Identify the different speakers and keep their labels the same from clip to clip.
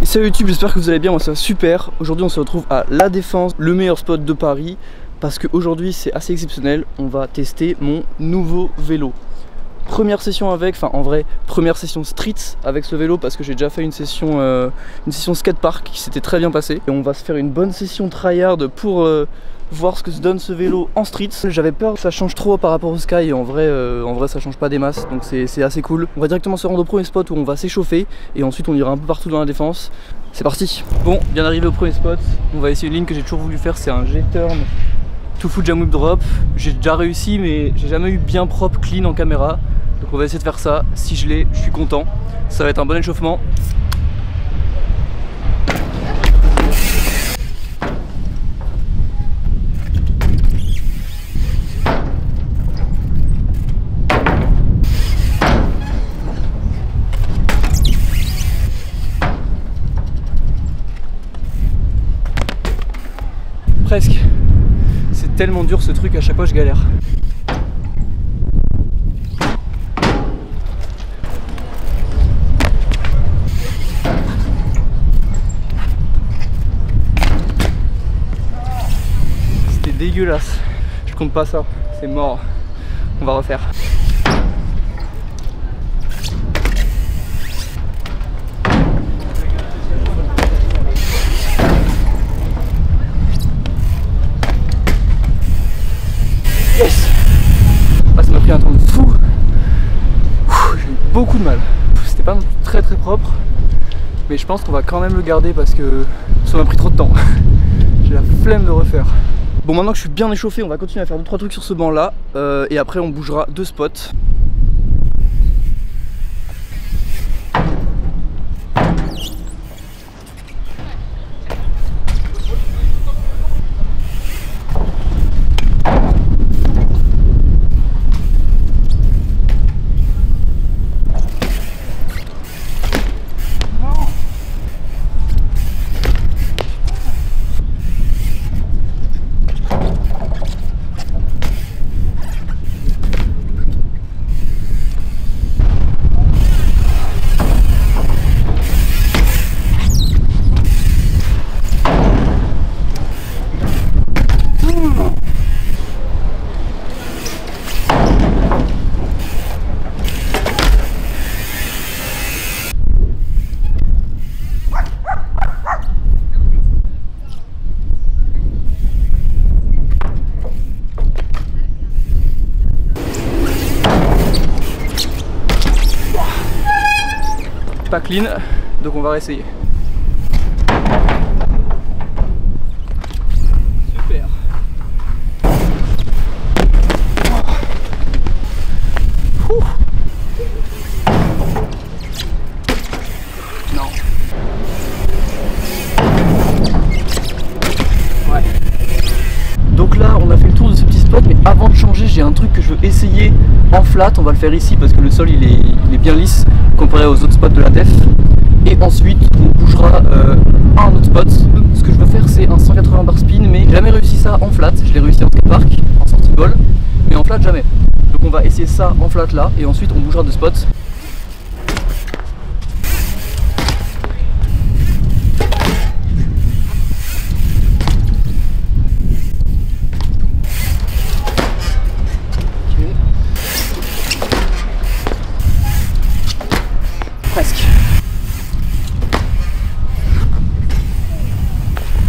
Speaker 1: Salut YouTube, j'espère que vous allez bien, moi ça va super. Aujourd'hui on se retrouve à La Défense, le meilleur spot de Paris, parce qu'aujourd'hui c'est assez exceptionnel, on va tester mon nouveau vélo. Première session avec, enfin en vrai, première session street avec ce vélo parce que j'ai déjà fait une session skatepark qui s'était très bien passée. Et on va se faire une bonne session tryhard pour voir ce que se donne ce vélo en street. J'avais peur que ça change trop par rapport au Sky et en vrai ça change pas des masses, donc c'est assez cool. On va directement se rendre au premier spot où on va s'échauffer et ensuite on ira un peu partout dans La Défense. C'est parti. Bon, bien arrivé au premier spot, on va essayer une ligne que j'ai toujours voulu faire, c'est un G-turn to foot jam whip drop. J'ai déjà réussi mais j'ai jamais eu bien propre clean en caméra. Donc on va essayer de faire ça, si je l'ai, je suis content. Ça va être un bon échauffement. Presque. C'est tellement dur ce truc, à chaque fois je galère. Dégueulasse, je compte pas ça, c'est mort, on va refaire. Yes. Ah, ça m'a pris un temps de fou. J'ai eu beaucoup de mal, c'était pas très propre, mais je pense qu'on va quand même le garder parce que ça m'a pris trop de temps. J'ai la flemme de refaire. Bon, maintenant que je suis bien échauffé, on va continuer à faire 2-3 trucs sur ce banc là et après on bougera 2 spots. Pas clean, donc on va réessayer. Super. Ouh. Non. Ouais. Donc là, on a fait le tour de ce petit spot, mais avant de changer, j'ai un truc que je veux essayer en flat. On va le faire ici parce que le sol il est bien lisse comparé aux autres spots de la def. Et ensuite on bougera à un autre spot. Ce que je veux faire c'est un 180 bar spin, mais j'ai jamais réussi ça en flat. Je l'ai réussi en skatepark, en sortie de ball, mais en flat jamais. Donc on va essayer ça en flat là et ensuite on bougera de spots. Presque.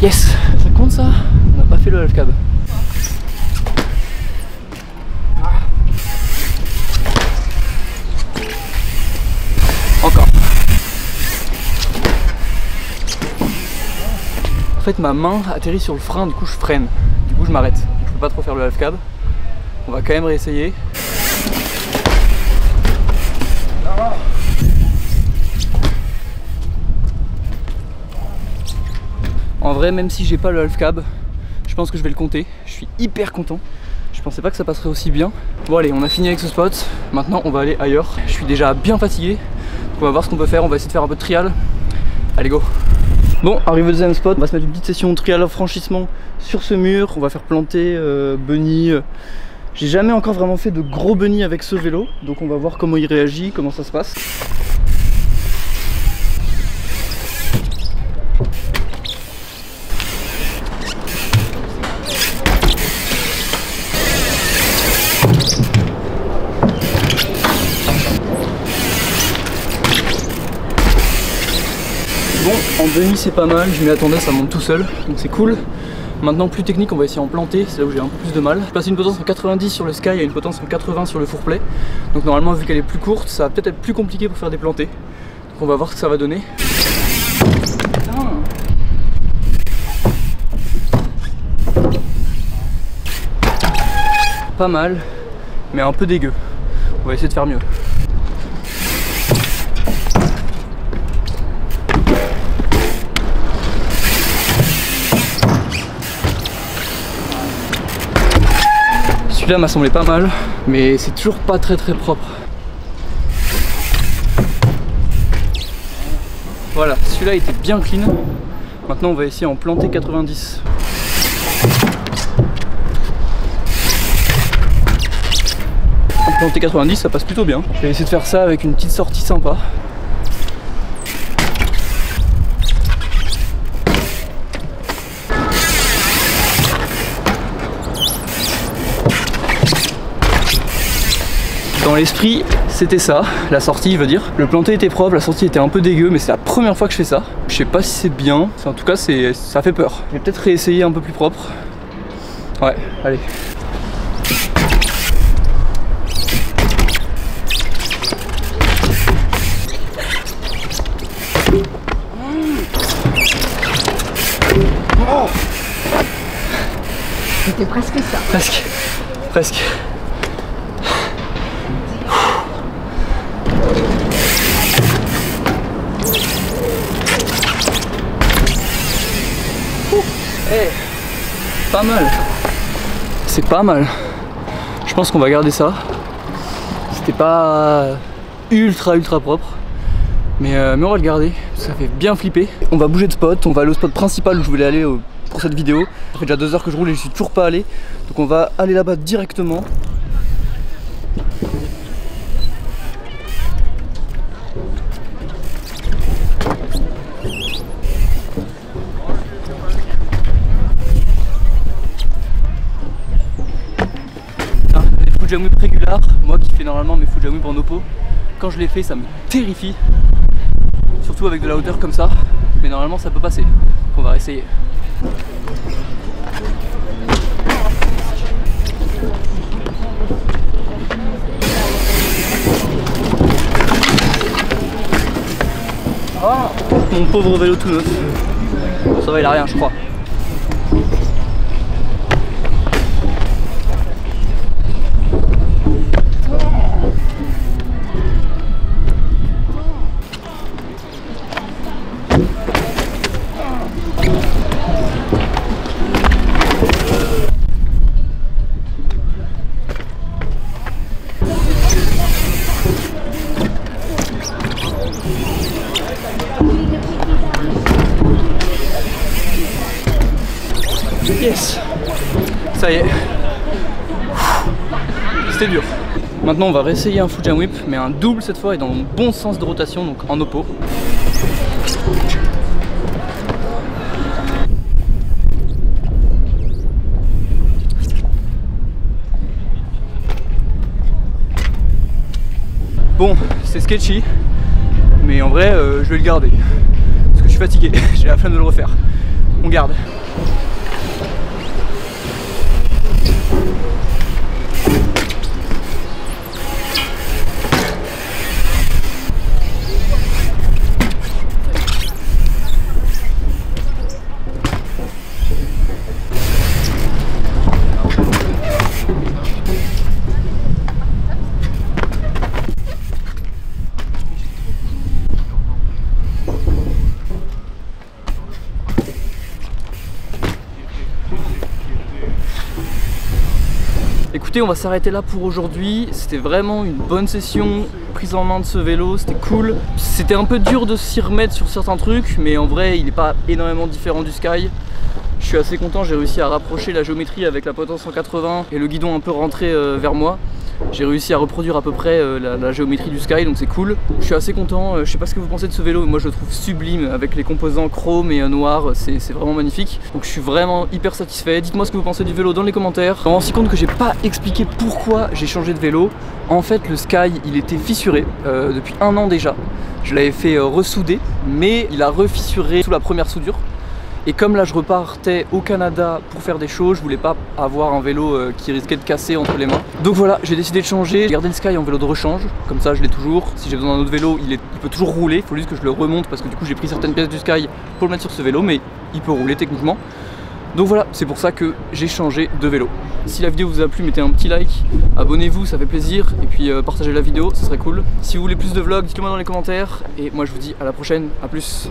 Speaker 1: Yes, ça compte ça? On n'a pas fait le half cab. Encore. En fait ma main atterrit sur le frein, du coup je freine. Du coup je m'arrête. Je peux pas trop faire le half cab. On va quand même réessayer. En vrai, même si j'ai pas le half cab, je pense que je vais le compter. Je suis hyper content. Je pensais pas que ça passerait aussi bien. Bon allez, on a fini avec ce spot. Maintenant on va aller ailleurs. Je suis déjà bien fatigué. Donc on va voir ce qu'on peut faire. On va essayer de faire un peu de trial. Allez go. Bon, arrivé au deuxième spot, on va se mettre une petite session trial of franchissement sur ce mur. On va faire planter bunny. J'ai jamais encore vraiment fait de gros bunny avec ce vélo. Donc on va voir comment il réagit, comment ça se passe. Bon, en demi c'est pas mal, je m'y attendais, ça monte tout seul, donc c'est cool. Maintenant plus technique, on va essayer en planter, c'est là où j'ai un peu plus de mal. Je passe une potence en 90 sur le Sky et une potence en 80 sur le fourplay. Donc normalement vu qu'elle est plus courte, ça va peut-être être plus compliqué pour faire des plantés. Donc on va voir ce que ça va donner. Pas mal, mais un peu dégueu. On va essayer de faire mieux. Celui-là m'a semblé pas mal, mais c'est toujours pas très propre. Voilà, celui-là était bien clean. Maintenant on va essayer en planter 90. En planter 90 ça passe plutôt bien. Je vais essayer de faire ça avec une petite sortie sympa. Dans l'esprit, c'était ça, la sortie veut dire. Le planté était propre, la sortie était un peu dégueu, mais c'est la première fois que je fais ça. Je sais pas si c'est bien, en tout cas ça fait peur. Je vais peut-être réessayer un peu plus propre. Ouais, allez. Oh,
Speaker 2: c'était presque ça.
Speaker 1: Presque. Hey, pas mal. C'est pas mal. Je pense qu'on va garder ça. C'était pas ultra propre. Mais on va le garder. Ça fait bien flipper. On va bouger de spot. On va aller au spot principal où je voulais aller pour cette vidéo. Ça fait déjà 2 heures que je roule et je suis toujours pas allé. Donc on va aller là-bas directement. Fuji whip régulier, moi qui fais normalement mes Fuji whip en oppo, quand je les fais ça me terrifie, surtout avec de la hauteur comme ça, mais normalement ça peut passer, on va essayer. Oh, mon pauvre vélo tout neuf, ça va, il a rien je crois. Yes, ça y est, c'était dur. Maintenant on va réessayer un Fuji whip, mais un double cette fois et dans le bon sens de rotation, donc en oppo. Bon, c'est sketchy, mais en vrai je vais le garder, parce que je suis fatigué, j'ai la flemme de le refaire. On garde. Écoutez, on va s'arrêter là pour aujourd'hui. C'était vraiment une bonne session, prise en main de ce vélo, c'était cool. C'était un peu dur de s'y remettre sur certains trucs, mais en vrai il n'est pas énormément différent du Sky. Je suis assez content, j'ai réussi à rapprocher la géométrie avec la potence 180 et le guidon un peu rentré vers moi. J'ai réussi à reproduire à peu près la géométrie du Sky, donc c'est cool. Je suis assez content, je sais pas ce que vous pensez de ce vélo, mais moi je le trouve sublime avec les composants chrome et noir, c'est vraiment magnifique. Donc je suis vraiment hyper satisfait. Dites-moi ce que vous pensez du vélo dans les commentaires. Je me rends aussi compte que j'ai pas expliqué pourquoi j'ai changé de vélo. En fait le Sky il était fissuré depuis 1 an déjà. Je l'avais fait ressouder, mais il a refissuré sous la première soudure. Et comme là je repartais au Canada pour faire des shows, je voulais pas avoir un vélo qui risquait de casser entre les mains. Donc voilà, j'ai décidé de changer, garder le Sky en vélo de rechange, comme ça je l'ai toujours. Si j'ai besoin d'un autre vélo, il peut toujours rouler, il faut juste que je le remonte parce que du coup j'ai pris certaines pièces du Sky pour le mettre sur ce vélo, mais il peut rouler techniquement. Donc voilà, c'est pour ça que j'ai changé de vélo. Si la vidéo vous a plu, mettez un petit like, abonnez-vous, ça fait plaisir, et puis partagez la vidéo, ce serait cool. Si vous voulez plus de vlogs, dites-le moi dans les commentaires, et moi je vous dis à la prochaine, à plus.